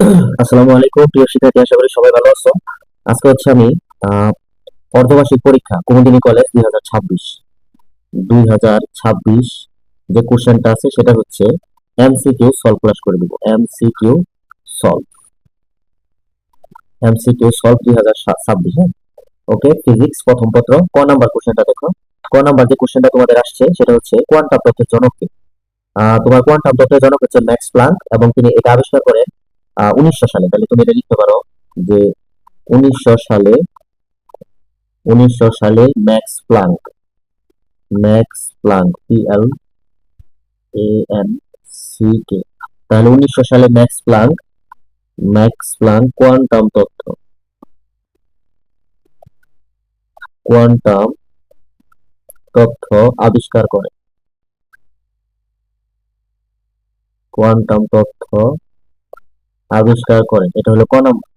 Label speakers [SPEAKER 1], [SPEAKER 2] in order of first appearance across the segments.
[SPEAKER 1] আসসালামু আলাইকুম প্রিয় শিক্ষার্থী, আশা করি সবাই ভালো আছো। আজকে হচ্ছে আমি আহ, অর্ধবার্ষিক পরীক্ষা কুমুদিনী কলেজ 2026 যে কোশ্চেনটা আছে সেটা হচ্ছে এমসিকিউ সলভ ক্লাস করে দিব। Solve MCQ solve 2026। ওকে, ফিজিক্স প্রথম পত্র ক নাম্বার কোশ্চেনটা দেখো। ক নাম্বার যে কোশ্চেনটা তোমাদের আসছে সেটা হচ্ছে কোয়ান্টাম তত্ত্বের জনক কে? তোমার কোয়ান্টাম তত্ত্বের জনক হচ্ছে ম্যাক্স প্লাঙ্ক, এবং তিনি এটা আবিষ্কার করেন 1900 সালে। তাহলে তুমি এটা লিখতে পারো যে 1900 সালে, 1900 সালে ম্যাক্স প্লাঙ্ক PLANCK। তাহলে 1900 সালে ম্যাক্স প্লাঙ্ক কোয়ান্টাম তথ্য আবিষ্কার করে। কোয়ান্টাম তথ্য আবিষ্কার করেন, এটা হলো ক নাম্বার।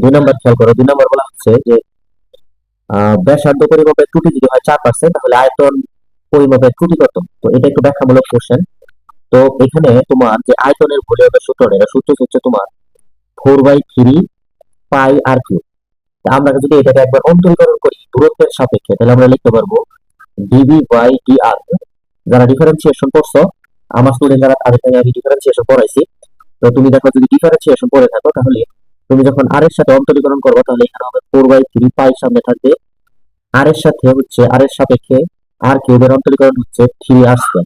[SPEAKER 1] 2 নাম্বার খেয়াল করো, 2 নাম্বার বলা হচ্ছে যে ব্যাসার্ধ পরিমাপের ত্রুটি যদি হয় 4%, তাহলে আয়তন পরিমাপের ত্রুটি কত? তো এটা একটু ব্যাখ্যামূলক কোশ্চেন। তো এখানে তোমার যে আয়তনের ভলিউমের সূত্রটা, এটা সূত্র হচ্ছে তোমার 4/3 পাই আর কিউ। আমরা যদি এটাকে একবার অন্তরীকরণ করি দূরত্বের সাপেক্ষে, তাহলে আমরা লিখতে পারবো dv/dr। যারা ডিফারেন্সিয়েশন করছো, আমার স্টুডেন্ট যারা, তাদের থেকে আমি ডিফারেন্সিয়েশন পড়াইছি। তো তুমি দেখো, যদি ডিফারেন্সিয়েশন করে থাকো তাহলে তুমি যখন আর এর সাথে অন্তরীকরণ করবে, তাহলে এখানে হবে 4/3 পাই, সামনে থাকবে আর এর সাথে হচ্ছে আর এর সাপেক্ষে আর কিউবের অন্তরীকরণ হচ্ছে 3r²।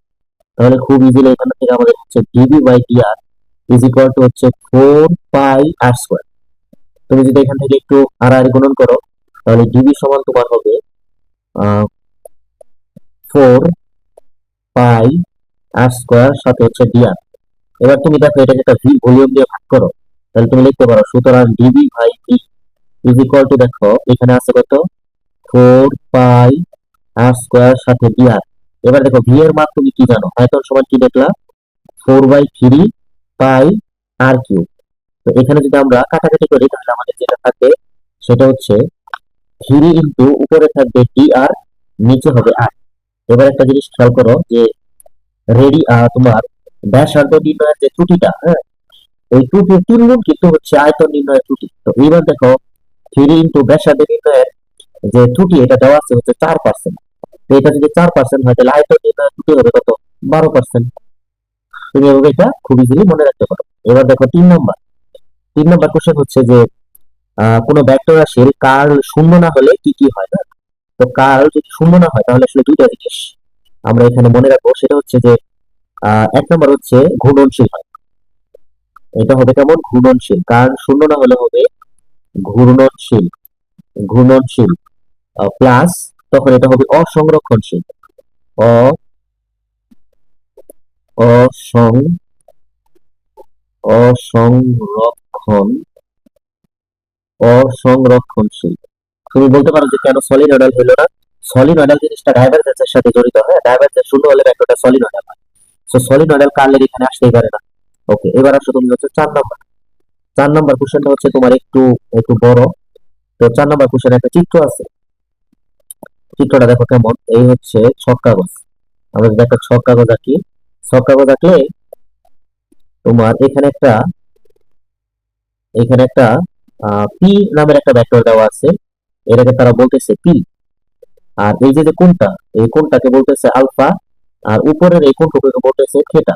[SPEAKER 1] তাহলে খুব ইজিলি এখান থেকে আমাদের হচ্ছে dv/dr ইজ ইকুয়াল টু হচ্ছে 4 পাই r²। তুমি যদি এখান থেকে একটু আড়াআড়ি গুণন করো, তাহলে ডিবি সমান তোমার হবে 4 পাই r² সাথে হচ্ছে ডিআর। এবার তুমি দেখো এটাকে একটা ভি ভলিউম দিয়ে ভাগ করো, তাহলে তুমি লিখতে পারো সুতরাং dv/v ইজ ইকুয়াল টু, দেখো এখানে আছে কত, 4 পাই r² সাথে ডিআর। এবার দেখো ভি এর মান তুমি কি জানো, আয়তন সমান কি দেখলা, 4/3 পাই r কিউব। তো এখানে যদি আমরা কাটাকাটি করি, তাহলে আমাদের যেটা থাকবে সেটা হচ্ছে 3 উপরে থাকবে ডি আর, নিচে হবে আর। এবার একটা জিনিস খেয়াল করো যে তোমার ব্যাসার্ধ নির্ণয়ের যে ত্রুটিটা, হ্যাঁ, এই ত্রুটির 3 গুণ কিন্তু হচ্ছে আয়তন নির্ণয়ের ত্রুটি। তো এইবার দেখো 3 ব্যাসার্ধ নির্ণয়ের যে ত্রুটি, এটা দেওয়া আছে হচ্ছে 4%। তো এটা যদি 4% হয়, তাহলে আয়তন নির্ণয়ের ত্রুটি হবে কত, 12%। তুমি এভাবে এটা খুব ইজিলি মনে রাখতে পারো। এবার দেখো 3 নম্বর কোশ্চেন হচ্ছে যে কোনো ভেক্টর রাশির কার্ল শূন্য না হলে কি কি হয় না। তো কার্ল যদি শূন্য না হয়, তাহলে আসলে দুইটা জিনিস আমরা এখানে মনে রাখবো। সেটা হচ্ছে যে 1 নম্বর হচ্ছে ঘূর্ণনশীল হয়। এটা হবে কেমন, ঘূর্ণনশীল। কার্ল শূন্য না হলে হবে ঘূর্ণনশীল। ঘূর্ণনশীল প্লাস, তখন এটা হবে অসংরক্ষণশীল। অ অসং অসংরক্ষণ অসংরক্ষণশীল। তুমি বলতে পারো যে কেন সলিনয়েডাল হলো না। সলিনয়েডাল জিনিসটা ডাইভারজেন্সের সাথে জড়িত, হ্যাঁ, ডাইভারজেন্স শূন্য হলে ভেক্টরটা সলিনয়েডাল হয়। সো সলিনয়েডাল কার্লের এখানে আসতেই পারে না। ওকে, এবার আসো তুমি হচ্ছে 4 নম্বর। 4 নম্বর কোশ্চেনটা হচ্ছে তোমার একটু একটু বড়। তো 4 নম্বর কোশ্চেনে একটা চিত্র আছে। চিত্রটা দেখো কেমন, এই হচ্ছে ছক কাগজ। আমরা যদি একটা ছক কাগজ আঁকি, ছক কাগজ আঁকলে তোমার এখানে একটা পি নামের একটা ভেক্টর দেওয়া আছে, এটাকে তারা বলতেছে পি। আর এই যে যে কোণটা, এই কোণটাকে বলতেছে আলফা, আর উপরের এই কোণটুকুকে বলতেছে থিটা।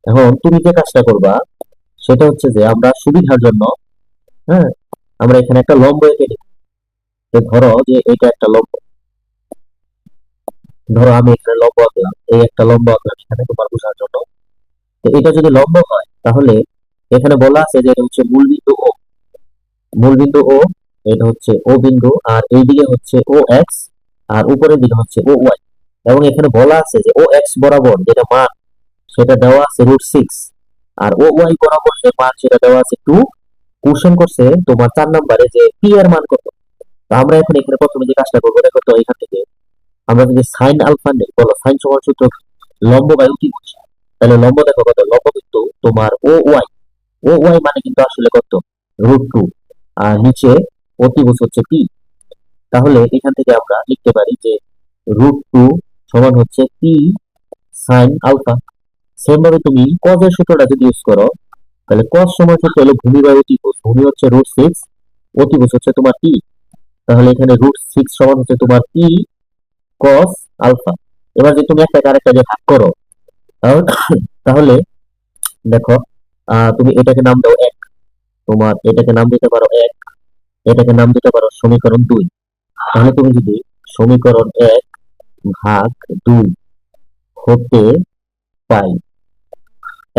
[SPEAKER 1] এখন তুমি যে কাজটা করবা সেটা হচ্ছে যে আমরা সুবিধার জন্য, হ্যাঁ, আমরা এখানে একটা লম্ব এঁকে দিই। তো ধরো যে এটা একটা লম্ব, ধরো আমি এখানে লম্ব আঁকলাম, এই একটা লম্ব আঁকলাম এখানে তোমার বোঝার জন্য। তো এটা যদি লম্ব হয়, তাহলে এখানে বলা আছে যে এটা হচ্ছে মূল বিন্দু ও, এটা হচ্ছে ও বিন্দু, আর এইদিকে হচ্ছে ও এক্স, আর উপরের দিকে হচ্ছে ও ওয়াই। এবং এখানে বলা আছে যে ও এক্স বরাবর যেটা মান সেটা দেওয়া আছে √6, আর ও ওয়াই বরাবর যে মান সেটা দেওয়া আছে 2। কোশ্চেন করছে তোমার 4 নম্বরে যে পি এর মান কত। তো আমরা এখন এখানে প্রথমে যে কাজটা করবো, দেখো তো এখান থেকে আমরা যদি সাইন আলফা নেই, বলো সাইন সমান সূত্র কি? লম্ব বাই অতিভুজ। তাহলে লম্ব দেখো কত, লম্ব কিন্তু তোমার ও ওয়াই মানে কিন্তু আসলে কত, √2। আর নিচে অতিভুজ হচ্ছে পি। তাহলে এখান থেকে আমরা লিখতে পারি যে √2 সমান হচ্ছে পি সাইন আলফা। সেম ভাবে তুমি কজের সূত্রটা যদি ইউজ করো, তাহলে cos সমান সূত্র হলো ভূমি বাই অতিভুজ, ভূমি হচ্ছে √6, অতিভুজ হচ্ছে তোমার টি। তাহলে এখানে √6 সমান হচ্ছে তোমার টি cos আলফা। এবার যদি তুমি একটা আরেকটা যে ভাগ করো, তাহলে তাহলে দেখো, তুমি এটাকে নাম দাও 1, তোমার এটাকে নাম দিতে পারো 1, এটাকে নাম দিতে পারো সমীকরণ 2। তাহলে তুমি যদি সমীকরণ 1 ভাগ 2 হতে পাই,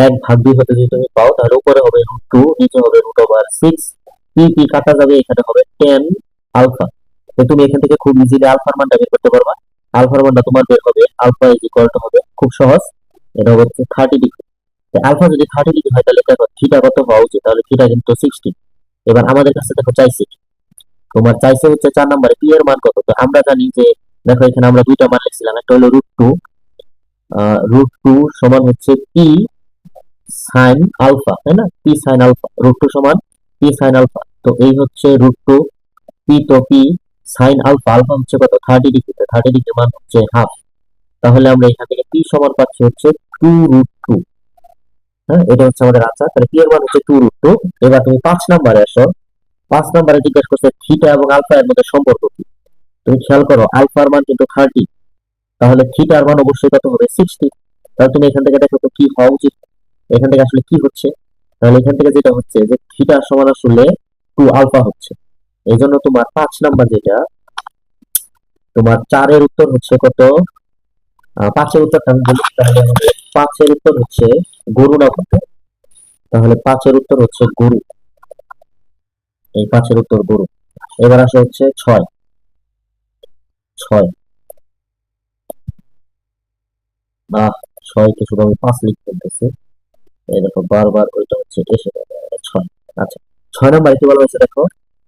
[SPEAKER 1] 1 ভাগ 2 হতে যদি তুমি পাও, তাহলে উপরে হবে √2, নিচে হবে √6, পি কাটা যাবে, এখানে হবে tan আলফা। তো তুমি এখান থেকে খুব ইজিলি আলফার মানটা বের করতে পারবা। আলফার মানটা তোমার বের হবে, আলফা ইজ ইকুয়াল টু হবে খুব সহজ, এটা হচ্ছে 30 ডিগ্রি। আলফা যদি 30 ডিগ্রি হয়, তাহলে দেখো থিটা কত হওয়া উচিত, তাহলে থিটা কিন্তু 60। এবার আমাদের কাছে দেখো চাইছে কি, তোমার চাইছে হচ্ছে 4 নম্বরে পি এর মান কত। তো আমরা জানি যে, দেখো এখানে আমরা দুইটা মান লিখছিলাম, একটা হলো √2, √2 সমান হচ্ছে পি সাইন আলফা, তাই না? পি সাইন আলফা, √2 সমান পি সাইন আলফা। তো এই হচ্ছে √2, পি তো পি সাইন আলফা, আলফা হচ্ছে কত 30 ডিগ্রি, 30 ডিগ্রি মান হচ্ছে হাফ। তাহলে আমরা এখান থেকে পি সমান পাচ্ছি হচ্ছে 2√2। হ্যাঁ, এটা হচ্ছে আমাদের আনসার। তাহলে পি এর মান হচ্ছে 2√2। এবার তুমি 5 নম্বরে আসো। 5 নম্বরে জিজ্ঞেস করছে থিটা এবং আলফা এর মধ্যে সম্পর্ক কি। তুমি খেয়াল করো, আলফার মান কিন্তু 30, তাহলে থিটার মান অবশ্যই কত হবে 60। তাহলে তুমি এখান থেকে দেখো তো কি হওয়া উচিত, এখান থেকে আসলে কি হচ্ছে। তাহলে এখান থেকে যেটা হচ্ছে যে থিটা সমান আসলে 2 আলফা হচ্ছে। এই জন্য তোমার 5 নাম্বার যেটা, তোমার 4-এর উত্তর হচ্ছে কত, 5-এর উত্তরটা আমি বলি, তাহলে আমাদের 5-এর উত্তর হচ্ছে গরু না কত। তাহলে 5-এর উত্তর হচ্ছে গরু, এই 5-এর উত্তর গরু। এবার আসা হচ্ছে 6, 6 বা 6কে শুধু আমি 5 লিখে ফেলতেছি, এই দেখো বারবার ওইটা হচ্ছে এসে যাবে 6। আচ্ছা, 6 নম্বরে কি বলা হয়েছে দেখো,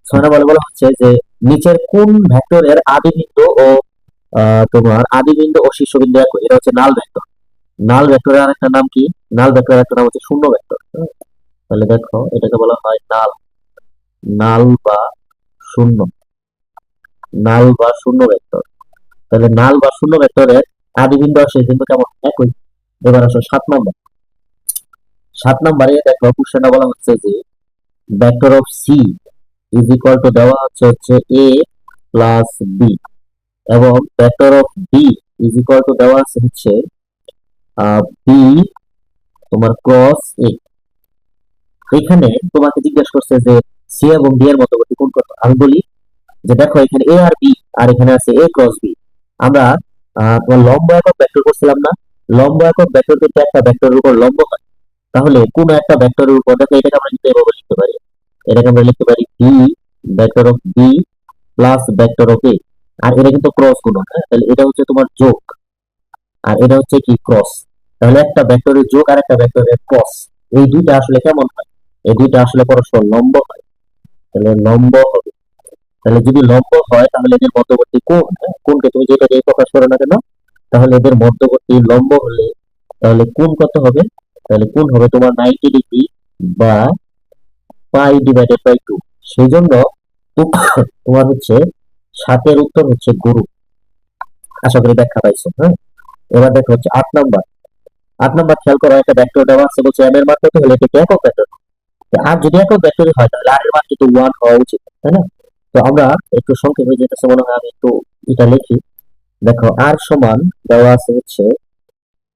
[SPEAKER 1] 6 নম্বরে বলা হচ্ছে যে নিচের কোন ভেক্টরের আদিবিন্দু ও তোমার আদিবিন্দু ও শীর্ষবিন্দু একই। এটা হচ্ছে নাল ভেক্টর। নাল ভেক্টরের আরেকটা নাম কি, নাল ভেক্টরের একটা নাম হচ্ছে শূন্য ভেক্টর। তাহলে দেখো এটাকে বলা হয় নাল, নাল বা শূন্য, নাল বা শূন্য ভেক্টর। তাহলে নাল বা শূন্য ভেক্টরের আদিবিন্দু আর শেষবিন্দু কেমন একই। এবার আসো 7 নম্বর। 7 নম্বরে দেখো কোশ্চেনটা বলা হচ্ছে যে vector of C is equal to দেওয়া হচ্ছে এ প্লাস বি, এবং vector of B is equal to দেওয়া আছে হচ্ছে বি তোমার ক্রস এ। এখানে তোমাকে জিজ্ঞেস করছে যে সি এবং ডি এর মধ্যবর্তী কোণ কত। আমি বলি যে দেখো এখানে এ আর বি, আর এখানে আছে এ ক্রস বি। আমরা তোমার লম্ব একক ভেক্টর করছিলাম না, লম্ব একক ভেক্টর কিন্তু একটা ভেক্টরের উপর লম্ব হয়। তাহলে কোন একটা ভেক্টরের উপর দেখো, এটাকে আমরা কিন্তু এভাবে লিখতে পারি, এটাকে আমরা লিখতে পারি B vector of B plus vector of A. আর এটা কিন্তু ক্রস গুণ, হ্যাঁ, তাহলে এটা হচ্ছে তোমার যোগ, আর এটা হচ্ছে কি ক্রস। তাহলে একটা ভেক্টরের যোগ আর একটা ভেক্টরের ক্রস, এই দুইটা আসলে কেমন হয়, এই দুইটা আসলে পরস্পর লম্ব হয়। তাহলে লম্ব হবে, তাহলে যদি লম্ব হয় তাহলে এদের মধ্যবর্তী কোণ, হ্যাঁ, কোণকে তুমি যেটা দিয়ে প্রকাশ করো না কেন, তাহলে এদের মধ্যবর্তী লম্ব হলে তাহলে কোণ কত হবে, তাহলে কোণ হবে তোমার 90 ডিগ্রি বা π/2। সেই জন্য তোমার হচ্ছে 7-এর উত্তর হচ্ছে গরু। আশা করি ব্যাখ্যা পাইছো। হ্যাঁ, এবার দেখো হচ্ছে 8 নাম্বার। 8 নাম্বার খেয়াল করো, একটা ভেক্টর দেওয়া আছে, বলছে এম এর মান কত হলে এটা একটি একক ভেক্টর। আর যদি একক ভেক্টরই হয় তাহলে আর এর মান কিন্তু 1 হওয়া উচিত, তাই না? তো আমরা একটু সংক্ষেপ হয়ে যেতেছে মনে হয়, আমি একটু এটা লিখি। দেখো আর সমান দেওয়া আছে হচ্ছে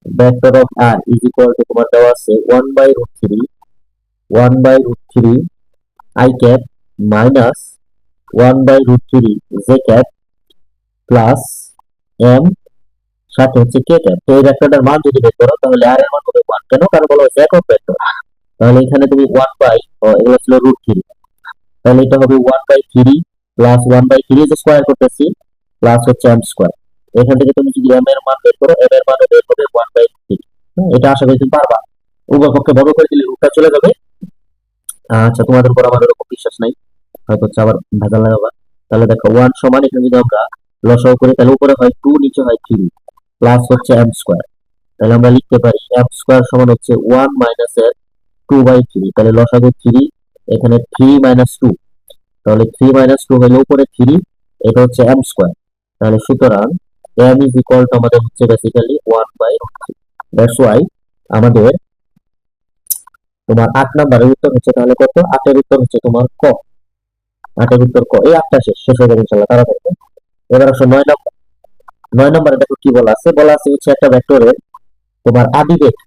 [SPEAKER 1] vector of R is equal to তোমার দেওয়া আছে 1/√3, 1/√3 I cap minus 1/√3 J cap plus M, সাথে হচ্ছে কে ক্যাপ। তো এই ভেক্টরটার মান যদি বের করো তাহলে আর এর মান হবে 1। কেন? কারণ বলা হচ্ছে একক ভেক্টর। তাহলে এখানে তুমি 1/, এগুলো ছিল √3, তাহলে এটা হবে 1/3 প্লাস 1/3 যে স্কোয়ার করতেছি প্লাস হচ্ছে এম স্কোয়ার। এখান থেকে তুমি যদি এম এর মান বের করো, এম এর মানও বের হবে 1/3। এটা আশা করি তুমি পারবা। উভয় পক্ষে বর্গ করে দিলে রুটটা চলে যাবে। আচ্ছা, তোমাদের উপর আমার এরকম বিশ্বাস নাই, হয়তো হচ্ছে আবার ভেজাল লাগাবা। তাহলে দেখো 1 সমান, এখানে যদি আমরা লসাগু করি তাহলে উপরে হয় 2, নিচে হয় 3 প্লাস হচ্ছে এম স্কোয়ার। তাহলে আমরা লিখতে পারি এম স্কোয়ার সমান হচ্ছে 1 মাইনাস এর 2/3। তাহলে লসাগু 3, এখানে 3 মাইনাস 2, তাহলে 3 মাইনাস 2 হলে উপরে 3, এটা হচ্ছে এম স্কোয়ার। তাহলে সুতরাং এম ইজ ইকুয়াল টু আমাদের হচ্ছে বেসিক্যালি 1/√3। দ্যাটস ওয়াই আমাদের তোমার 8 নম্বরের উত্তর হচ্ছে তাহলে কত? 8-এর উত্তর হচ্ছে তোমার ক। 8-এর উত্তর ক। এই 8টা শেষ হয়ে যাবে ইনশাল্লাহ তাড়াতাড়ি। এবার আসো 9 নম্বর। 9 নম্বরে দেখো কি বলা আছে হচ্ছে একটা ভেক্টরের তোমার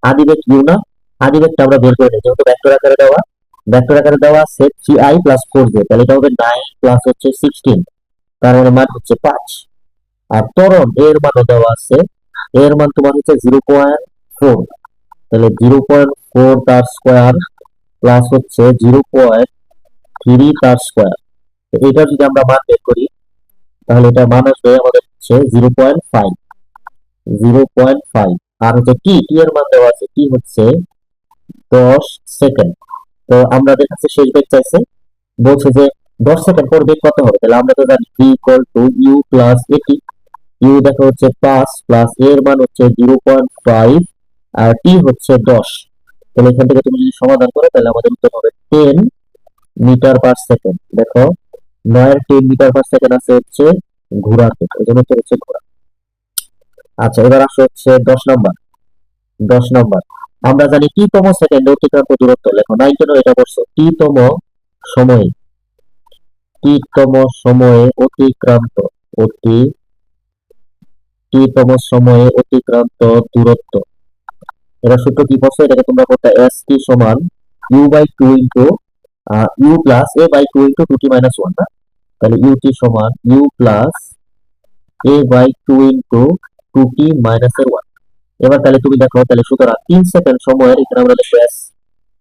[SPEAKER 1] আদিবেগ ইউ না, আদিবেগটা আমরা বের করে নিই যেহেতু ভেক্টর আকারে দেওয়া আছে 3i+4j, তাহলে এটা হবে 9 প্লাস হচ্ছে 16, তার মানে মান হচ্ছে 5। আর ত্বরণ এর মানও দেওয়া আছে, এর মান তোমার হচ্ছে 0.4, তাহলে 0.4 তার স্কোয়ার প্লাস হচ্ছে 0.3 তার স্কোয়ার। এটা যদি আমরা মান বের করি তাহলে এটা মান আসবে আমাদের হচ্ছে 0.5। 0.5 আর হচ্ছে টি এর মান দেওয়া আছে, টি হচ্ছে 10 সেকেন্ড। তো আমাদের কাছে শেষ বেগ চাইছে, বলছে যে 10 সেকেন্ড পর বেগ কত হবে, তাহলে আমরা তো জানি V equal to U plus at. U দেখো হচ্ছে 5 প্লাস এর মান হচ্ছে 0.5 আর টি হচ্ছে 10। তাহলে এখান থেকে তুমি যদি সমাধান করো তাহলে আমাদের উত্তর হবে 10 মিটার পার সেকেন্ড। দেখো 9-এর 10 মিটার পার সেকেন্ড আছে হচ্ছে ঘোড়াতে, এই জন্য উত্তর হচ্ছে ঘোড়া। আচ্ছা এবার আসো হচ্ছে 10 নম্বর। 10 নম্বর আমরা জানি টি-তম সেকেন্ডে অতিক্রান্ত দূরত্ব, লেখো 9 কেন এটা করছো, সময়ে টি-তম সময়ে অতিক্রান্ত অতি টি-তম সময়ে অতিক্রান্ত দূরত্ব। এটা সূত্র কি পড়ছো, এটাকে তোমরা করতে এস টি সমান U by two into U plus A by two into two T minus one না, তাহলে ইউ টি সমান U plus A by two into two T minus এর ওয়ান। এবার তাহলে তুমি দেখো, তাহলে সুতরাং 3 সেকেন্ড সময়ের এখানে আমরা লিখবো এস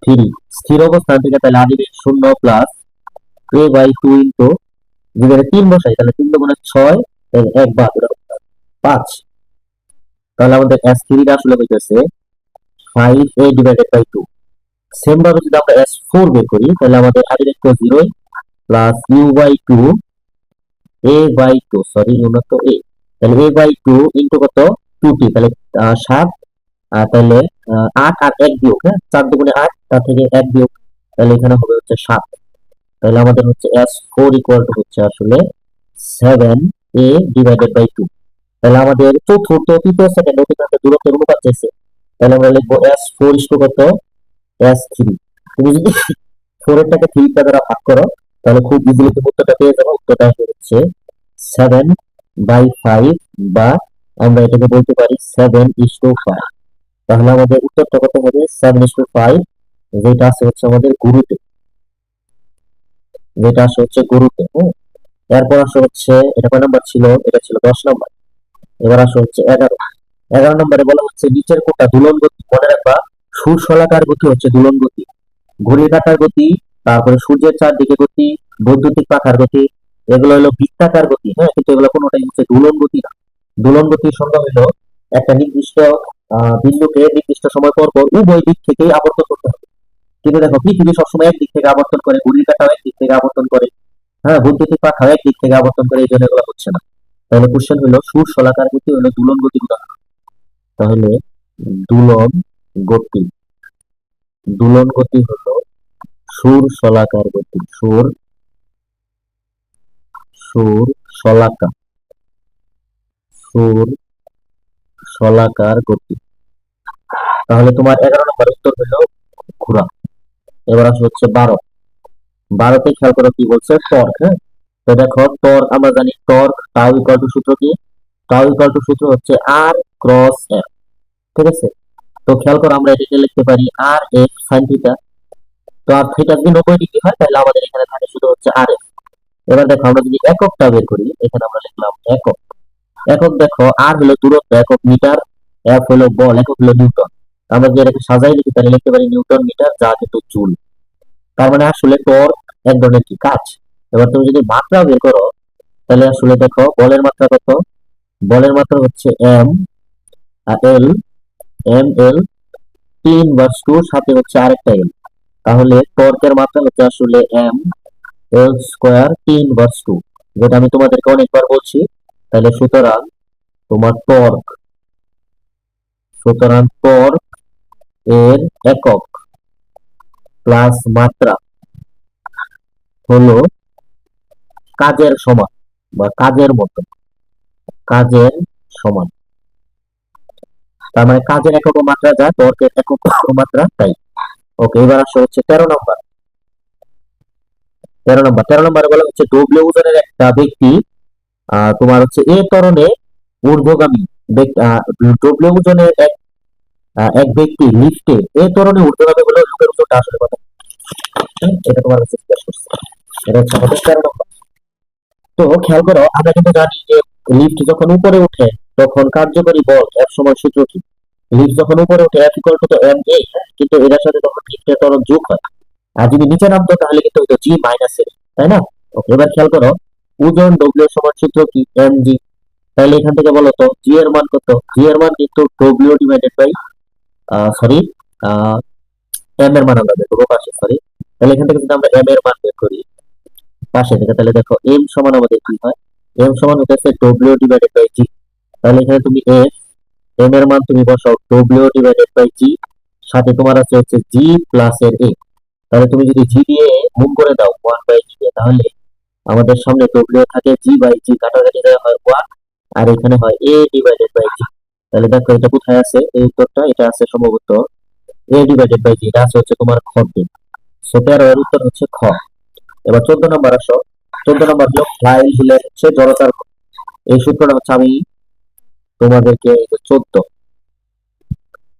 [SPEAKER 1] থ্রি, স্থির অবস্থান থেকে তাহলে আদিবেগ 0 plus A by two into, যদি 3 বসাই তাহলে 3 × 6 তাহলে 1 বাদ 5, তাহলে আমাদের এস থ্রিটা আসলে হইতেছে 5a ডিভাইডেড বাই 2। সেম ভাবে যদি আমরা S4 বের করি তাহলে আমাদের আদিবেগ তো 0 plus U by two A by two, sorry U না তো এ, তাহলে এ বাই টু ইন্টু কত 2t, তাহলে 7, তাহলে 8 আর 1 বিয়োগ, হ্যাঁ 4 দুগুণে 8, তার থেকে 1 বিয়োগ, তাহলে এখানে হবে হচ্ছে 7। তাহলে আমাদের হচ্ছে S4 ইকুয়াল টু হচ্ছে আসলে 7a ডিভাইডেড বাই 2। তাহলে আমাদের চতুর্থ তৃতীয় সেকেন্ড অতিক্রান্ত দূরত্বের অনুপাত চাইছে, তাহলে আমরা লিখবো S4 ইস্টু কত S3। তুমি যদি 4-এরটাকে 3টা দ্বারা ভাগ করো তাহলে খুব ইজিলি তুমি উত্তরটা পেয়ে যাবে। উত্তরটা হচ্ছে 7/5, বা আমরা এটাকে বলতে পারি 7:5। তাহলে আমাদের উত্তরটা কত হবে 7:5, যেটা আছে হচ্ছে আমাদের গুরুতে, হ্যাঁ। এরপর আসে হচ্ছে, এটা কয় নাম্বার ছিল, এটা ছিল 10 নম্বর। এবার আসে হচ্ছে 11। 11 নম্বরে বলা হচ্ছে নিচের কোনটা দুলন গতি, মনে রাখবা সুষলাকার গতি হচ্ছে দুলন গতি, ঘড়ির কাঁটার গতি, তারপরে সূর্যের চারদিকে গতি, বৈদ্যুতিক পাখার গতি, এগুলো হলো বৃত্তাকার গতি, হ্যাঁ, কিন্তু এগুলো কোনোটাই হচ্ছে দুলন গতি না। দুলন গতির সংজ্ঞা হলো একটা নির্দিষ্ট বিন্দুকে নির্দিষ্ট সময় পর পর উভয় দিক থেকেই আবর্তন করতে হবে। কিন্তু দেখো পৃথিবী সবসময় একদিক থেকে আবর্তন করে, ঘড়ির কাঁটাও একদিক থেকে আবর্তন করে, হ্যাঁ, বৈদ্যুতিক পাখাও একদিক থেকে আবর্তন করে, এই জন্য এগুলো হচ্ছে না। তাহলে কোশ্চেন হলো সুষলাকার গতি হলো দুলন গতির উদাহরণ। তাহলে দুলন গতি, দুলন গতি হলো সুর শলাকার গতি, সুর শলাকা সুর শলাকার গতি। তাহলে তোমার 11 নম্বর উত্তর হলো ঘোড়া। এবার আসলে হচ্ছে 12। 12তে খেয়াল করো কি বলছে, টর্ক, হ্যাঁ। তো দেখো টর্ক আমরা জানি, টর্ক টাউ ইকুয়াল টু সূত্র কি, টাউ ইকুয়াল টু সূত্র হচ্ছে আর ক্রস এফ, ঠিক আছে। তো খেয়াল করো আমরা এটাকে লিখতে পারি আর এফ সাইন থিটা। তো আর থিটা যদি 90 ডিগ্রি হয় তাহলে আমাদের এখানে থাকে শুধু হচ্ছে আর এফ। এবার দেখো আমরা যদি এককটা বের করি, এখানে আমরা লিখলাম একক। একক দেখো আর হলো দূরত্ব, একক মিটার, এফ হলো বল, একক হলো নিউটন। আমরা যদি এটাকে সাজাই লিখি তাহলে লিখতে পারি নিউটন মিটার, যা কিন্তু জুল। তার মানে আসলে টর্ক এক ধরনের কি কাজ। এবার তুমি যদি মাত্রা বের করো তাহলে আসলে দেখো বলের মাত্রা কত, বলের মাত্রা হচ্ছে এম আর L, L T inverse two, সাথে হচ্ছে আরেকটা এল। তাহলে টর্কের মাত্রা হচ্ছে আসলে M L square T inverse two, যেটা আমি তোমাদেরকে অনেকবার বলছি। তাহলে তোমার টর্ক সুতরাং টর্ক এর একক প্লাস মাত্রা হলো কাজের সমান বা কাজের মতো, কাজের সমান। তার মানে কাজের একক ও মাত্রা যা, টর্কের একক ও মাত্রা তাই। ওকে, এবার আসো হচ্ছে 13 নম্বর। 13 নম্বরে বলা হচ্ছে ডব্লিউ ওজনের একটা ব্যক্তি তোমার হচ্ছে এ ত্বরণে ঊর্ধ্বগামী ডব্লিউ ওজনের এক ব্যক্তি লিফটে এ ত্বরণে ঊর্ধ্বগামী হলে লোকের ওজনটা আসলে কত? হ্যাঁ, এটা তোমার কাছে জিজ্ঞেস করছে। এটা হচ্ছে আমাদের 13 নম্বর। তো খেয়াল করো, আমরা কিন্তু জানি যে লিফট যখন উপরে উঠে তখন কার্যকরী বল এফ সমান সূত্র কি? লিফট যখন উপরে উঠে F equal to M A, কিন্তু এটার সাথে তখন লিফটের ত্বরণ যোগ হয়। আর যদি নিচে নামতো তাহলে কিন্তু হতো জি মাইনাস এ, তাই না? ওকে, এবার খেয়াল করো, ওজন ডব্লিউ সমান সূত্র কি? M G. তাহলে এখান থেকে বলো তো জি এর মান কত? জি এর মান কিন্তু W divided by sorry M এর মান আমরা বের করবো পাশে, সরি। তাহলে এখান থেকে যদি আমরা এম এর মান বের করি পাশে থেকে, তাহলে দেখো এম সমান আমাদের কি হয়? এম সমান হতেছে ডব্লিউ ডিভাইডেড বাই জি। তাহলে এখানে তুমি এম এর মান তুমি বসাও ডব্লিউ ডিভাইডেড বাই জি, সাথে তোমার আছে হচ্ছে জি প্লাস এর এ। তাহলে তুমি যদি জি দিয়ে গুণ করে দাও 1/জি দিয়ে, তাহলে আমাদের সামনে ডব্লিউ থাকে জি বাই জি, কাটাকাটি দেওয়া হয় 1, আর এখানে হয় এ ডিভাইডেড বাই জি। তাহলে দেখো এটা কোথায় আছে এই উত্তরটা? এটা আছে সম্ভবত এ ডিভাইডেড বাই জি, এটা আছে হচ্ছে তোমার খ তে। সো 13 এর উত্তর হচ্ছে খ। এবার 14 নম্বর আসো। 14 নম্বর হলো ফ্লাই হুইলের হচ্ছে জড়তার গুণ। এই সূত্রটা হচ্ছে আমি তোমাদেরকে এই যে 14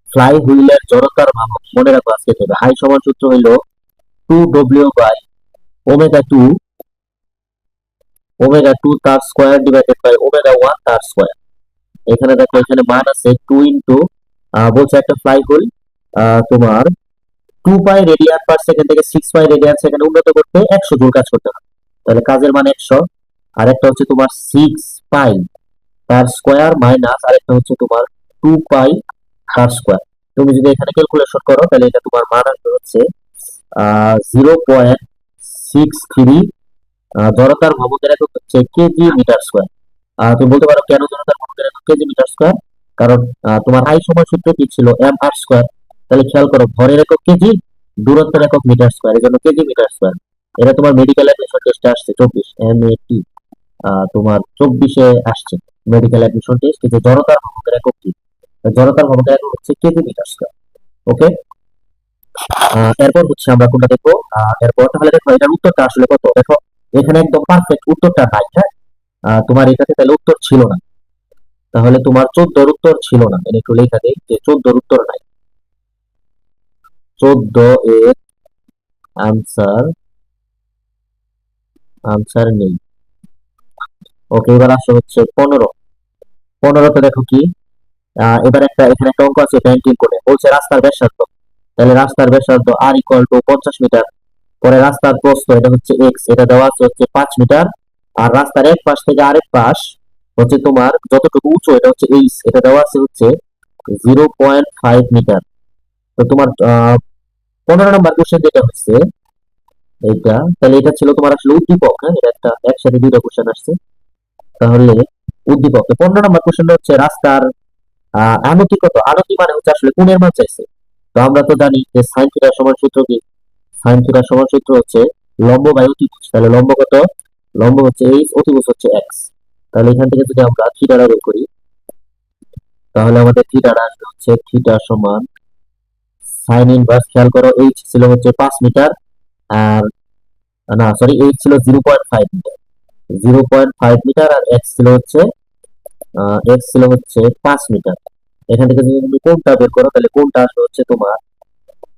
[SPEAKER 1] ফ্লাই হুইলের জড়তার ভাবক মনে রাখো আজকে থেকে। আই সমান সূত্র হইল 2W বাই ওমেগা 2, ওমেগা 2 তার স্কয়ার ডিভাইডেড বাই ওমেগা 1 তার স্কয়ার। এখানে দেখো এখানে মান আছে 2 ইন্টু বলছে একটা ফ্লাই হুইল তোমার 2 পাই রেডিয়ান পার সেকেন্ড থেকে 6 পাই রেডিয়ান সেকেন্ড উন্নত করতে 100 জুল কাজ করতে হয়। তাহলে কাজের মান 100। আর একটা হচ্ছে তোমার 6 পাই তার স্কয়ার মাইনাস আরেকটা হচ্ছে তোমার 2 পাই তার স্কয়ার। তুমি যদি এখানে ক্যালকুলেশন করো তাহলে এটা তোমার মান আসবে হচ্ছে 0.63। জড়তার ভবকের একক হচ্ছে কেজি মিটার স্কয়ার। তুমি বলতে পারো কেন জড়তার ভবকের একক কেজি মিটার স্কয়ার? কারণ তোমার আই সমান সূত্র কি ছিল? M R square. তাহলে খেয়াল করো, ভরের একক কেজি, দূরত্বের একক মিটার স্কয়ার, এই জন্য কেজি মিটার স্কয়ার। এটা তোমার মেডিকেল অ্যাডমিশন টেস্টে আসছে 24 MAT, তোমার 24-এ আসছে মেডিকেল অ্যাডমিশন টেস্ট, যে জড়তার ভবকের একক কি? জড়তার ভবকের একক হচ্ছে কেজি মিটার স্কয়ার। ওকে, এরপর হচ্ছে আমরা কোনটা দেখবো? এরপর তাহলে দেখো এটার উত্তরটা আসলে কত। দেখো এখানে একদম পারফেক্ট উত্তরটা নাই, হ্যাঁ। তোমার এটাতে তাহলে উত্তর ছিল না, তাহলে তোমার 14-র উত্তর ছিল না। এটা একটু লেখা দেই যে 14-র উত্তর নাই, 14 এর আনসার আনসার নেই। ওকে, এবার আসো হচ্ছে 15। 15তে দেখো কি, এবার এখানে একটা অঙ্ক আছে ব্যাংকিং করে, বলছে রাস্তার ব্যাসার্ধ। তাহলে রাস্তার ব্যাসার্ধ আর ইকুয়াল টু 50 মিটার। পরে রাস্তার প্রস্থ এটা হচ্ছে এক্স, এটা দেওয়া আছে হচ্ছে 5 মিটার। আর রাস্তার এক পাশ থেকে আরেক পাশ হচ্ছে তোমার যতটুকু উঁচু এটা হচ্ছে এইচ, এটা দেওয়া আছে হচ্ছে 0.5 মিটার। তো তোমার 15 নম্বর কোশ্চেন যেটা হচ্ছে এইটা, তাহলে এটা ছিল তোমার আসলে উদ্দীপক, হ্যাঁ। এটা একটা একসাথে দুইটা কোশ্চেন আসছে, তাহলে উদ্দীপক। 15 নম্বর কোশ্চেন হচ্ছে রাস্তার আনতি কত? আনতি মানে হচ্ছে আসলে কোণের মান চাইছে। তো আমরা তো জানি যে সাইন থিটা সমান সূত্র কি? সাইন থিটা সমান সূত্র হচ্ছে লম্ব বাই অতিভুজ। তাহলে লম্ব কত? লম্ব হচ্ছে এইচ, অতিভুজ হচ্ছে এক্স। তাহলে এখান থেকে যদি আমরা থিটাটা বের করি, তাহলে আমাদের থিটাটা আসবে হচ্ছে থিটা সমান সাইন ইনভার্স। খেয়াল করো, এইচ ছিল হচ্ছে 5 মিটার, আর না সরি, এইচ ছিল 0.5 মিটার। 0.5 মিটার আর এক্স ছিল হচ্ছে 5 মিটার। এখান থেকে যদি তুমি কোণটা বের করো তাহলে কোণটা আসবে হচ্ছে তোমার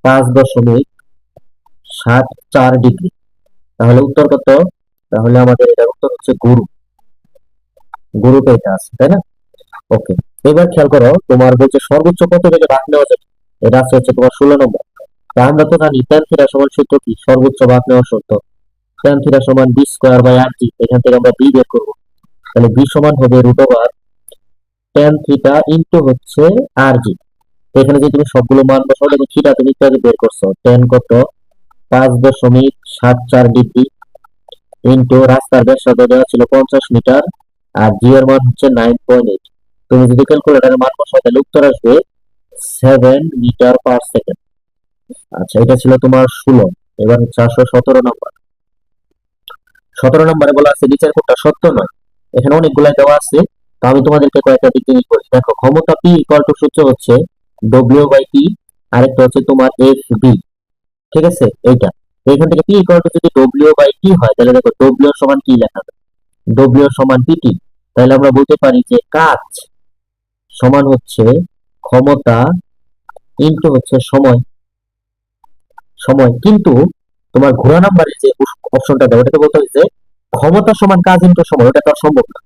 [SPEAKER 1] 5.74 ডিগ্রি। তাহলে উত্তর কত? তাহলে আমাদের এটার উত্তর হচ্ছে গুরু। গুরুতে এটা আছে, তাই না? ওকে, এবার খেয়াল করো, তোমার বলছে সর্বোচ্চ কত থেকে ভাগ নেওয়া যাবে। এটা আছে হচ্ছে তোমার 16 নম্বর। তা আমরা তো জানি tan থিটা সমান সূত্র কি? সর্বোচ্চ ভাগ নেওয়ার সূত্র tan থিটা সমান বি স্কোয়ার বাই আর জি। এখান থেকে আমরা বি বের করবো, তাহলে বি সমান হবে root over tan theta into হচ্ছে আর জি। এখানে যদি তুমি সবগুলো মান বসাও, দেখো থিটা তুমি ইত্যাদি বের করছো, tan কত? 5.74 ডিগ্রি ইন্টু রাস্তার ব্যাসার্ধ দেওয়া ছিল 50 মিটার, আর জি এর মান হচ্ছে 9.8। তুমি যদি ক্যালকুলেটারের মান বসাও তাহলে উত্তর আসবে 7 মিটার পার সেকেন্ড। আচ্ছা, এটা ছিল তোমার 16। এবার হচ্ছে আসো 17 নম্বর। 17 নম্বরে বলা আছে নিচের কোনটা সত্য নয়। এখানে অনেকগুলাই দেওয়া আছে, তো আমি তোমাদেরকে কয়েকটা দিক জিনিস বলি। দেখো, ক্ষমতা পি ইকুয়াল টু সূত্র হচ্ছে ডব্লিউ বাই টি, আরেকটা হচ্ছে তোমার এফ বি। ঠিক আছে এইটা। তো এখান থেকে পি ইকুয়াল টু যদি ডব্লিউ বাই টি হয়, তাহলে দেখো ডব্লিউ সমান কি লেখা যায়, ডব্লিউ সমান পিটি। তাহলে আমরা বলতে পারি যে কাজ সমান হচ্ছে ক্ষমতা ইনটু হচ্ছে সময়। সময় কিন্তু তোমার ঘোড়া নাম্বারে যে অপশনটা দেওয়া, ওটাকে বলতে হবে যে ক্ষমতা সমান কাজ ইনটু সময়। ওটা তো আর সম্ভব না।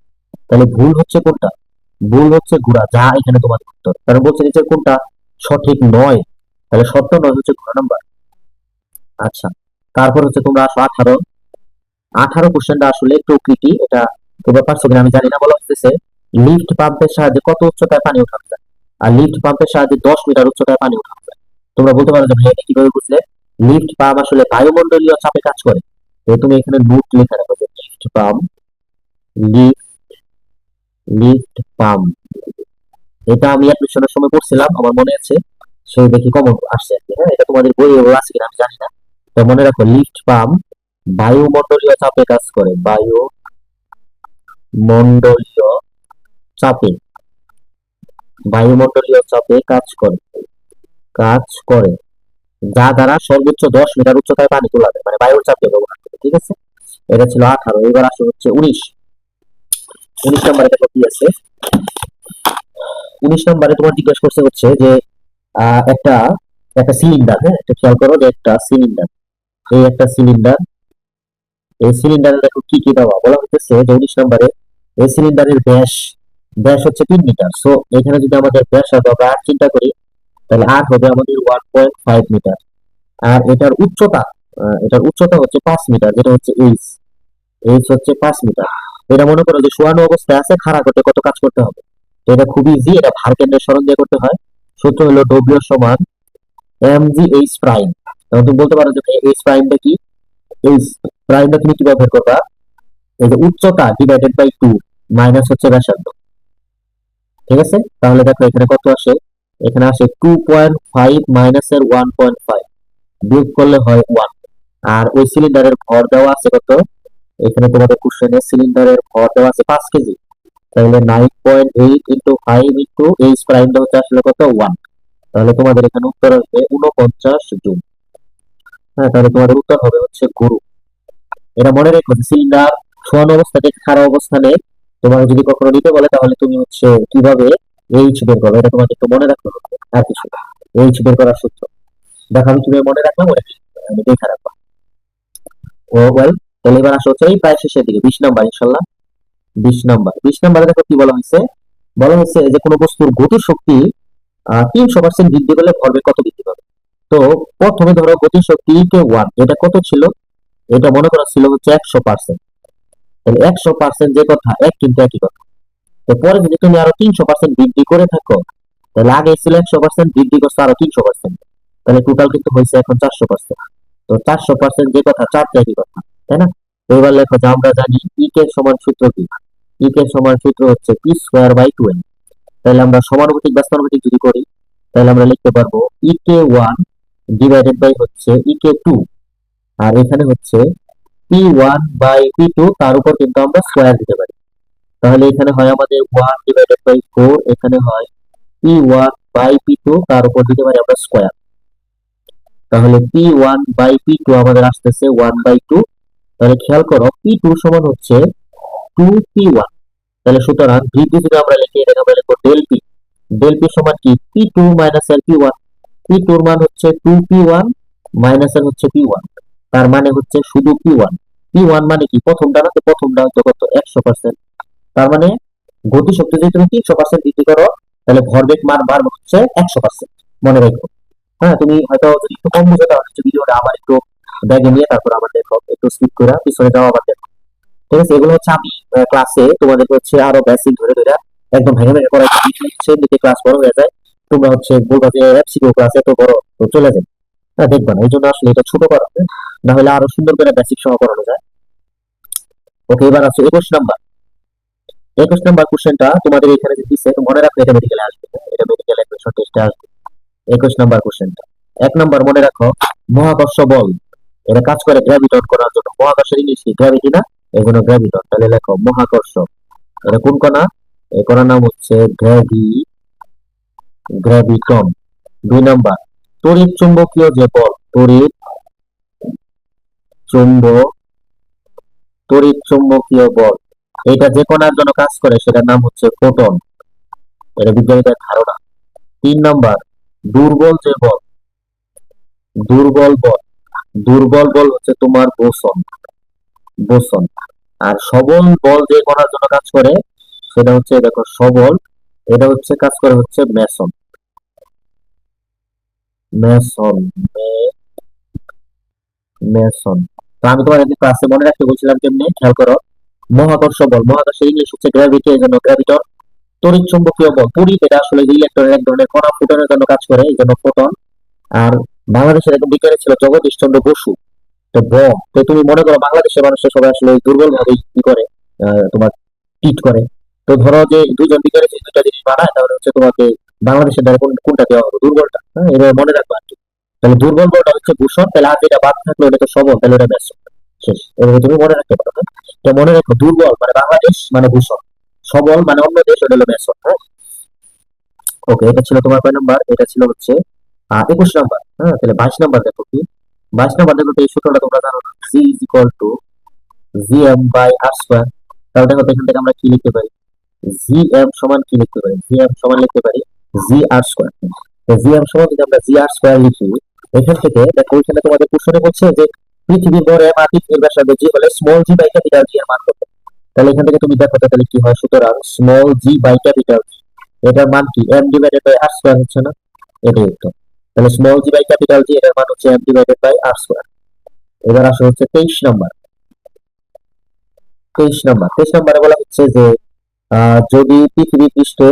[SPEAKER 1] তাহলে ভুল হচ্ছে কোনটা? ভুল হচ্ছে ঘোড়া, যা এখানে তোমাদের উত্তর। কারণ বলছে যে কোনটা সঠিক নয়, তাহলে সত্য নয় হচ্ছে ঘোড়া নাম্বার। আচ্ছা, তারপর হচ্ছে তোমরা আসো 18। 18 কোশ্চেনটা আসলে প্রকৃতি, এটা তোমরা পারছো কিনা আমি জানি না। বলা হচ্ছে লিফট পাম্পের সাহায্যে কত উচ্চতায় পানি উঠানো যায়? আর লিফট পাম্পের সাহায্যে 10 মিটার উচ্চতায় পানি উঠানো যায়। তোমরা বলতে পারো যে ভাই এটা কিভাবে বুঝলে? লিফট পাম্প আসলে বায়ুমণ্ডলীয় চাপে কাজ করে। তো তুমি এখানে নোট লিখে রাখো যে lift pump, lift lift pump. এটা আমি অ্যাডমিশনের সময় পড়ছিলাম, আমার মনে আছে। সেই দেখি কমন আসছে আর কি। হ্যাঁ, এটা তোমাদের বইয়ে আছে কিনা আমি জানি না। তো মনে রাখো লিফট পাম্প বায়ুমণ্ডলীয় চাপে কাজ করে, বায়ুমণ্ডলীয় চাপে, বায়ুমণ্ডলীয় চাপে কাজ করে যা দ্বারা সর্বোচ্চ 10 মিটার উচ্চতায় পানি তোলা যায়, মানে বায়ুর চাপে ব্যবহার করে। ঠিক আছে, এটা ছিল 18। এবার আসে হচ্ছে 19। 19 নম্বরে দেখো কি আছে। 19 নম্বরে তোমার জিজ্ঞাসা করছে হচ্ছে যে একটা একটা সিলিন্ডার। হ্যাঁ, একটা খেয়াল করো যে একটা সিলিন্ডার, এই একটা সিলিন্ডার, এই সিলিন্ডারে দেখো কি কি দেওয়া বলা হইতেছে যে 19 নম্বরে এই সিলিন্ডারের ব্যাস, ব্যাস হচ্ছে 3 মিটার। সো এখানে যদি আমাদের ব্যাস আমরা আর চিন্তা করি, তাহলে আর হবে আমাদের 1.5 মিটার। আর এটার উচ্চতা হচ্ছে 5 মিটার, যেটা হচ্ছে এইচ। এইচ হচ্ছে 5 মিটার। এটা মনে করো যে শোয়ানো অবস্থায় আছে, খাড়া করতে কত কাজ করতে হবে? তো এটা খুব ইজি, এটা ভার কেন্দ্রের সরণ দিয়ে করতে হয়। সূত্র হলো ডব্লিউ সমান এম জি এইচ প্রাইম। তখন তুমি বলতে পারো যে এইচ প্রাইমটা কি? এইচ প্রাইমটা তুমি কিভাবে বের করবা? এই যে উচ্চতা ডিভাইডেড বাই 2 মাইনাস হচ্ছে ব্যাসার্ধ। ঠিক আছে, তাহলে দেখো এখানে কত আসে? এখানে আসে 2.5 মাইনাসের 1.5, বিয়োগ করলে হয় 1। আর ওই সিলিন্ডারের ভর দেওয়া আছে কত? এখানে তোমাদের কোশ্চেনে সিলিন্ডারের ভর দেওয়া আছে 5 কেজি। তাহলে 9.8 ইন্টু 5 ইন্টু এইচ প্রাইমটা হচ্ছে আসলে কত? 1। তাহলে তোমাদের এখানে উত্তর আসবে 49 জুল। হ্যাঁ, তাহলে তোমাদের উত্তর হবে হচ্ছে গরু। এটা মনে রেখো যে সিলিন্ডার শোয়ানো অবস্থা থেকে খারাপ অবস্থানে তোমাকে যদি কখনো দিতে বলে, তাহলে তুমি হচ্ছে কিভাবে এইচ বের করবে, এটা তোমাকে একটু মনে রাখতে হবে। আর কিছু না, এইচ বের করার সূত্র দেখো আমি কিভাবে মনে রাখলাম, ওটা আমি দেখে রাখবো। ও ওয়েল, তাহলে এবার আসা হচ্ছে এই প্রায় শেষের দিকে 20 নাম্বার ইনশাল্লাহ। 20 নাম্বার, 20 নাম্বারে দেখো কি বলা হয়েছে। বলা হয়েছে যে কোনো বস্তুর গতির শক্তি 300% বৃদ্ধি পেলে ভরবেগ কত বৃদ্ধি পাবে? তো প্রথমে ধরো গতির শক্তি কে 1, এটা কত ছিল? এটা মনে করা ছিল হচ্ছে 100%। তাহলে 100% যে কথা এক, কিন্তু একই কথা। তো পরে যদি তুমি আরো 300% বৃদ্ধি করে থাকো, তাহলে আগে ছিল 100%, বৃদ্ধি করছো আরো 300%, তাহলে টোটাল কিন্তু হয়েছে এখন 400%। তো 400% যে কথা, চারটা একই কথা, তাই না? তো এবার লেখো যে আমরা জানি ই কে সমান সূত্র কি? ই কে সমান সূত্র হচ্ছে পি স্কোয়ার বাই 12। তাহলে আমরা সমানুপাতিক ব্যস্তানুপাতিক যদি করি, তাহলে আমরা লিখতে পারবো ই কে 1 ডিভাইডেড বাই হচ্ছে ই কে 2। আর এখানে হচ্ছে P1 বাই P2, তার উপর কিন্তু আমরা স্কোয়ার দিতে পারি। তাহলে এখানে হয় আমাদের 1 ডিভাইডেড বাই 4, এখানে হয় P1 বাই P2, তার উপর দিতে পারি আমরা স্কোয়ার। তাহলে P1 বাই P2 আমাদের আসতেছে 1 বাই 2। তাহলে খেয়াল করো P2 সমান হচ্ছে 2P1। তাহলে সুতরাং বৃদ্ধি যদি আমরা লিখি, এটাকে আমরা লিখবো ডেল পি। ডেল পি সমান কি? P2 minus L P1। P2 এর মান হচ্ছে 2P1 মাইনাস এল হচ্ছে P1। তার মানে হচ্ছে শুধু P1। P1 মানে কি? প্রথমটা না, তো প্রথমটা হচ্ছে কত? 100%। তার মানে গতি শক্তি যদি তুমি 300% বৃদ্ধি করো, তাহলে ভরবেগ মান বাড়বে হচ্ছে 100%। মনে রাখো। হ্যাঁ, তুমি হয়তো যদি একটু কম বুঝো, তাহলে হচ্ছে ভিডিওটা আবার একটু ব্যাগে নিয়ে তারপর আবার দেখো, একটু স্কিপ করে পিছনে যাও আবার দেখো। ঠিক আছে, এগুলো হচ্ছে আমি ক্লাসে তোমাদের হচ্ছে আরো বেসিক ধরে ধরে একদম ভেঙে ভেঙে পড়াই দিচ্ছি, নিতে ক্লাস বড় হয়ে যায়। তোমরা হচ্ছে বলবা যে এফসিকিউ ক্লাস এত বড়, তো চলে যায়। হ্যাঁ, দেখবা না, এই জন্য আসলে এটা ছোট করা হয়। না হলে আরো সুন্দর করে বেসিক সহ করানো যায়। ওকে, এবার আছে 21 নাম্বার। 21 নাম্বার কোশ্চেনটা তোমাদের এখানে যে দিচ্ছে, তো মনে রাখো এটা মেডিকেলে আসবে, এটা মেডিকেল অ্যাডমিশন টেস্টে আসবে। 21 নাম্বার কোশ্চেনটা 1 নাম্বার মনে রাখো, মহাকর্ষ বল এটা কাজ করে গ্র্যাভিটন করার জন্য। মহাকর্ষের ইংলিশ কি? গ্র্যাভিটি না, এগুলো গ্র্যাভিটন। তাহলে লেখো মহাকর্ষ, এটা কোন কণা? এই কণার নাম হচ্ছে গ্র্যাভিটন। 2 নাম্বার, তড়িৎ চুম্বকীয় যে বল, তড়িৎ তড়িৎ চুম্বকীয় বল, এটা যে কণার জন্য কাজ করে সেটার নাম হচ্ছে ফোটন। এটা বিজ্ঞানীদের ধারণা। 3 নম্বর, দুর্বল যে বল, দুর্বল বল, দুর্বল বল হচ্ছে তোমার বোসন। আর সবল বল যে কণার জন্য কাজ করে সেটা হচ্ছে দেখো সবল, এটা হচ্ছে কাজ করে হচ্ছে মেসন। মেসন মেসন তো আমি তোমার একদিন ক্লাসে মনে রাখতে বলছিলাম কেমনে, খেয়াল করো। মহাকর্ষ বল, মহাকর্ষের ইংলিশ হচ্ছে গ্র্যাভিটি, এই জন্য গ্র্যাভিটর। তড়িৎ চুম্বকীয় বল, তড়িৎ এটা আসলে যে ইলেকট্রনের এক ধরনের কণা ফুটনের জন্য কাজ করে, এই জন্য ফোটন। আর বাংলাদেশের একজন বিজ্ঞানী ছিল জগদীশ চন্দ্র বসু। তো তো তুমি মনে করো বাংলাদেশের মানুষের সবাই আসলে দুর্বল ভাবে কি করে, তোমার ট্রিট করে। তো ধরো যে দুইজন বিজ্ঞানী যদি দুইটা জিনিস বানায় তাহলে হচ্ছে তোমাকে বাংলাদেশের দ্বারা কোনটা দেওয়া হবে, দুর্বলটা। হ্যাঁ, এভাবে মনে রাখবা আর কি। তাহলে দুর্বল বলটা হচ্ছে ভূষণ, তাহলে আর যেটা বাদ থাকলো ওটা তো সবল, তাহলে ওটা ব্যস্ত। শেষ, এভাবে তুমি মনে রাখতে পারো। হ্যাঁ? তো মনে রাখো দুর্বল মানে বাংলাদেশ মানে ভূষণ, সবল মানে অন্য দেশ, ওটা হলো মেসন। হ্যাঁ, ওকে, এটা ছিল তোমার কয় নাম্বার? এটা ছিল হচ্ছে 21 নাম্বার। হ্যাঁ, তাহলে 22 নাম্বার দেখো কি। 22 নাম্বার দেখো তো, এই সূত্রটা তোমরা জানো না, G is equal to G M by R square. তাহলে দেখো তো এখান থেকে আমরা কি লিখতে পারি, জি এম সমান কি লিখতে পারি, জি এম সমান লিখতে পারি জি আর স্কোয়ার। তো জি এম সমান যদি আমরা জি আর স্কোয়ার লিখি, এখান থেকে দেখো ওইখানে তোমাদের কোশ্চেনে বলছে যে পৃথিবীর গড়ে বা পৃথিবীর ব্যাসার্ধ জি হলে small G by capital G এর মান কত। তাহলে এখান থেকে তুমি দেখো তো তাহলে কি হয়, সুতরাং small G by capital G, এটার মান কি M divided by R square হচ্ছে না, এটাই উত্তর। তাহলে small G by capital G এটার মান হচ্ছে M divided by R square. এবার আসা হচ্ছে 23 নাম্বার। 23 নাম্বারে বলা হচ্ছে যে যদি পৃথিবী পৃষ্ঠে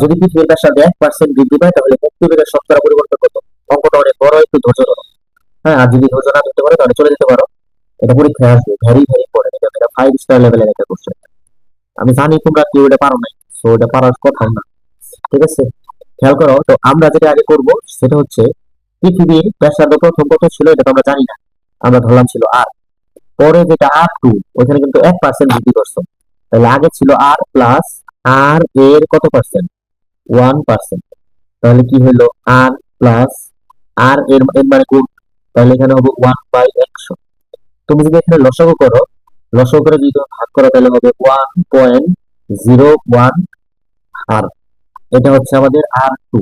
[SPEAKER 1] যদি পৃথিবীর ব্যাসার্ধ 1% বৃদ্ধি পায় তাহলে মুক্তিবেগের শতকরা পরিবর্তন কত। অঙ্কটা অনেক বড়, একটু ধৈর্য ধরো। হ্যাঁ, আর যদি ধৈর্য না ধরতে পারো তাহলে চলে যেতে পারো। এটা পরীক্ষায় আসবে, ভেরি ভেরি ইম্পর্টেন্ট, এটা 5 স্টার লেভেলের একটা কোশ্চেন। আমি জানি তোমরা কেউ এটা পারো নাই, তো এটা পারার কথা না। ঠিক আছে, খেয়াল করো তো, আমরা যেটা আগে করব সেটা হচ্ছে পৃথিবীর ব্যাসার্ধ প্রথম কত ছিল এটা তো আমরা জানি না, আমরা ধরলাম ছিল আর। পরে যেটা আর 2, ওখানে কিন্তু 1% বৃদ্ধি করছো। তাহলে আগে ছিল আর প্লাস আর এর কত পার্সেন্ট, 1%। তাহলে কি হলো আর প্লাস আর এর এর মানে গুণ, তাহলে এখানে হবে 1/100। তুমি যদি এখানে লসাগু করো, লসাগু করে যদি তুমি ভাগ করো তাহলে হবে 1.01 আর, এটা হচ্ছে আমাদের আর 2।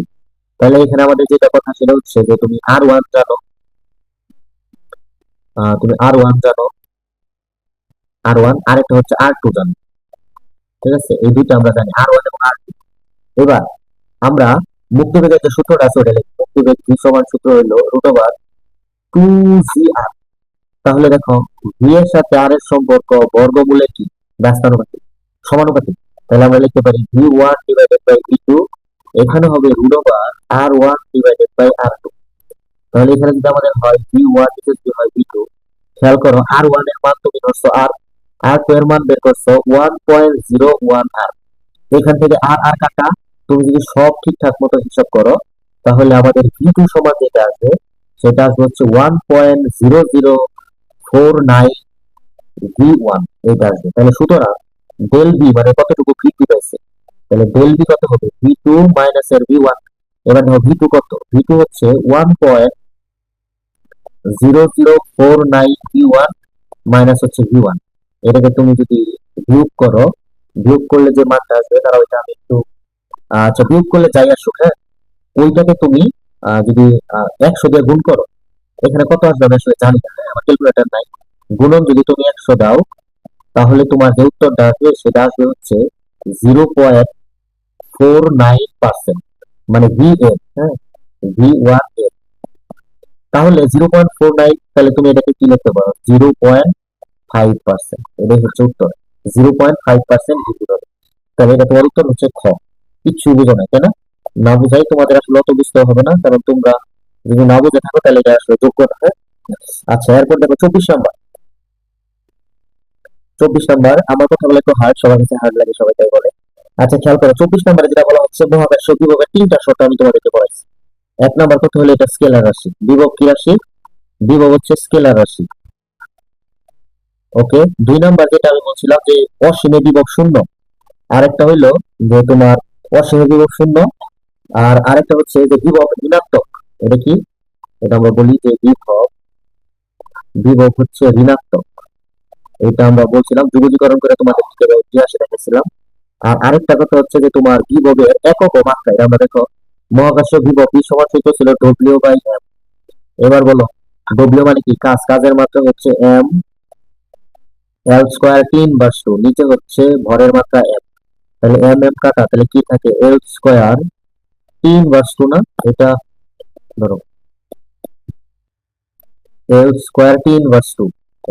[SPEAKER 1] তাহলে এখানে আমাদের যেটা কথা সেটা হচ্ছে যে তুমি আর 1 জানো, তুমি আর 1 জানো, আর 1 আর একটা হচ্ছে আর 2 জানো। ঠিক আছে, এই দুইটা আমরা জানি, আর 1 এবং আর 2। এবার আমরা মুক্তিবেগের যে সূত্রটা আছে ওটা লিখি। মুক্তিবেগ ভি সমান সূত্র হলো √2 জি আর। তাহলে দেখো ভি এর সাথে আর এর সম্পর্ক বর্গমূলের কি, ব্যস্তানুপাতিক, সমানুপাতিক। তাহলে আমরা লিখতে পারি ভি 1 ডিভাইডেড বাই ভি 2, এখানে হবে √আর 1 ডিভাইডেড বাই আর 2। তাহলে এখানে যদি আমাদের হয় ভি 1 যদি হয় ভি 2, খেয়াল করো আর 1 এর মান তুমি ধরছো আর 2 এর মান বের করছো 1.01 আর। এখান থেকে আর আর কাটা, তুমি যদি সব ঠিকঠাক মতো হিসাব করো তাহলে আমাদের ভি 2 সমান যেটা আসবে সেটা আসবে হচ্ছে 1.0049 ভি 1, এটা আসবে। তাহলে সুতরাং ডেল বি মানে কতটুকু বৃদ্ধি পাইছে, তাহলে ডেল বি কত হবে ভি 2 মাইনাস এর ভি 1। এবার দেখো ভি 2 কত, ভি 2 হচ্ছে 1.0049 ভি 1 মাইনাস হচ্ছে ভি 1। এটাকে তুমি যদি বিয়োগ করো, বিয়োগ করলে যে মানটা আসবে তারা ওইটা আমি একটু আচ্ছা বিয়োগ করলে যাই আসুক, হ্যাঁ, ওইটাকে তুমি যদি 100 দিয়ে গুণ করো, এখানে কত আসবে আমি আসলে জানি না, হ্যাঁ, আমার ক্যালকুলেটর নাই। গুণন যদি তুমি 100 দাও তাহলে তোমার যে উত্তরটা আসবে সেটা আসবে হচ্ছে 0.49%, মানে ভি এর, হ্যাঁ, ভি 1 এর। তাহলে 0.49, তাহলে তুমি এটাকে কি লিখতে পারো 0.5%, এটাই হচ্ছে উত্তর। 0.5% বৃদ্ধি পাবে। তাহলে এটা তোমার উত্তর হচ্ছে খ। কিচ্ছু বুঝো না, তাই না? না বুঝাই তোমাদের আসলে অত বুঝতে হবে না, কারণ তোমরা যদি না বুঝে থাকো তাহলে এটা আসলে যোগ্য না। হ্যাঁ? আচ্ছা, এরপর দেখো 24 নাম্বার। 24 নাম্বার, আমার কথা বলে একটু হার্ড, সবার কাছে হার্ড লাগে, সবাই তাই বলে। আচ্ছা, খেয়াল করো 24 নাম্বারে যেটা বলা হচ্ছে মহাকর্ষ বিভবের 3টা শর্ত আমি তোমাদেরকে পড়াইছি। 1 নাম্বার কথা হলো এটা স্কেলার রাশি, বিভব কি রাশি, বিভব হচ্ছে স্কেলার রাশি। ওকে, 2 নাম্বার যেটা আমি বলছিলাম যে অসীমে বিভব শূন্য, আরেকটা হইলো যে তোমার অসীমে বিভব শূন্য, আর আরেকটা হচ্ছে যে বিভব ঋণাত্মক। এটা কি, এটা আমরা বলি যে বিভব বিভব হচ্ছে ঋণাত্মক। এটা আমরা বলছিলাম যুগজীকরণ করে তোমাদের ইতিহাসে দেখেছিলাম। আর আরেকটা কথা হচ্ছে যে তোমার বিভবের একক ও মাত্রা, এটা আমরা দেখো মহাকাশীয় বিভব বি সমান সূত্র ছিল ডব্লিউ বাই এম। এবার বলো ডব্লিউ মানে কি? কাজের মাত্রা হচ্ছে M, L square T inverse two, নিচে হচ্ছে ভরের মাত্রা এম। তাহলে এম এম কাটা, তাহলে কি থাকে? এল স্কোয়ার টি ইনভার্স টু না? এটা ধরো এল স্কোয়ার টি ইনভার্স টু,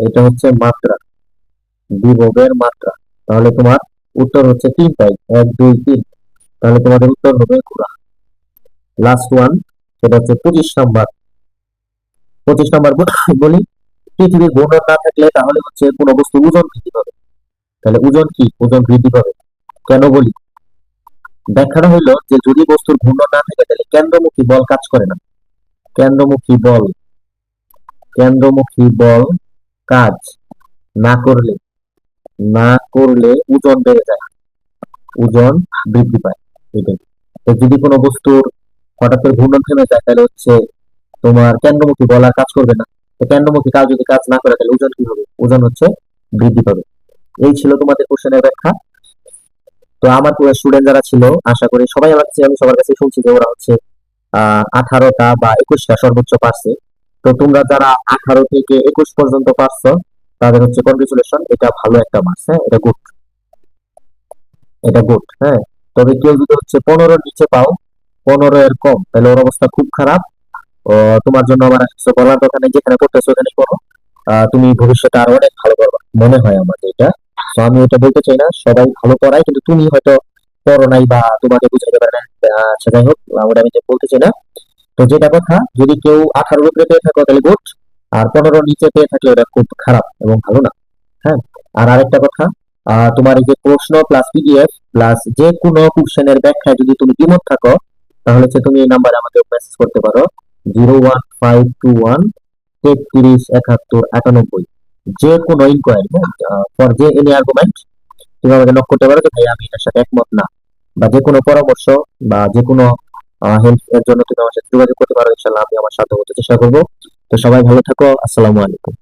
[SPEAKER 1] এটা হচ্ছে মাত্রা, বিভবের মাত্রা। তাহলে তোমার উত্তর হচ্ছে তিনটাই, 1 2 3। তাহলে তোমাদের উত্তর হবে ঘোড়া। লাস্ট ওয়ান, সেটা হচ্ছে 25 নাম্বার। 25 নাম্বার বলি, পৃথিবীর ঘূর্ণন না থাকলে তাহলে হচ্ছে কোন বস্তুর ওজন বৃদ্ধি পাবে। তাহলে ওজন কি? ওজন বৃদ্ধি পাবে। কেন বলি? ব্যাখ্যাটা হইলো যে যদি বস্তুর ঘূর্ণন না থাকে তাহলে কেন্দ্রমুখী বল কাজ করে না। কেন্দ্রমুখী বল, কেন্দ্রমুখী বল কাজ না করলে, ওজন বেড়ে যায়, ওজন বৃদ্ধি পায়। এটাই। তো যদি কোনো বস্তুর হঠাৎ করে ঘূর্ণন থেমে যায় তাহলে হচ্ছে তোমার কেন্দ্রমুখী বল আর কাজ করবে না। তো কেন্দ্রমুখী কাজ যদি কাজ না করে তাহলে ওজন কি হবে? ওজন হচ্ছে বৃদ্ধি পাবে। এই ছিল তোমাদের কোশ্চেনের ব্যাখ্যা। তো আমার স্টুডেন্ট যারা ছিল, আশা করি সবাই আমার কাছে, আমি সবার কাছে শুনছি যে ওরা হচ্ছে 18টা বা 21টা সর্বোচ্চ পারছে। তো তোমরা যারা 18 থেকে 21 পর্যন্ত পারছো তাদের হচ্ছে কনগ্রেচুলেশন, এটা ভালো একটা মার্কস। হ্যাঁ, এটা গুড, এটা গুড। হ্যাঁ, তবে কেউ যদি হচ্ছে 15-র নিচে পাও, 15 এর কম, তাহলে ওর অবস্থা খুব খারাপ। ও, তোমার জন্য আমার আর কিছু বলার কথা নেই, যেখানে পড়তেছো ওখানে করো। তুমি ভবিষ্যতে আরো অনেক ভালো করবা মনে হয় আমার এটা। তো আমি এটা বলতে চাই না সবাই ভালো পড়ায়, কিন্তু তুমি হয়তো পড়ো নাই বা তোমাকে বুঝাইতে পারে না। আচ্ছা, যাই হোক, ওটা আমি যে বলতে চাই না। তো যেটা কথা, যদি কেউ 18 উপরে পেয়ে থাকো তাহলে গুড, আর 15 নিচে পেয়ে থাকলে ওটা খুব খারাপ এবং ভালো না। হ্যাঁ, আর আরেকটা কথা, তোমার এই যে প্রশ্ন প্লাস পিডিএফ প্লাস যে কোনো কোশ্চেনের ব্যাখ্যায় যদি তুমি দ্বিমত থাকো তাহলে হচ্ছে তুমি এই নাম্বারে আমাকে মেসেজ করতে পারো, 01521 33 71 98। যে কোনো ইনকোয়ারি, ফর যে এনি আর্গুমেন্ট, তুমি আমাকে নক করতে পারো যে ভাই আমি এটার সাথে একমত না, বা যে কোনো পরামর্শ বা যে কোনো হেল্প এর জন্য তুমি আমার সাথে যোগাযোগ করতে পারো। ইনশাল্লাহ আমি আমার সাধ্য মতো চেষ্টা করবো। তো সবাই ভালো থাকো, আসসালামু আলাইকুম।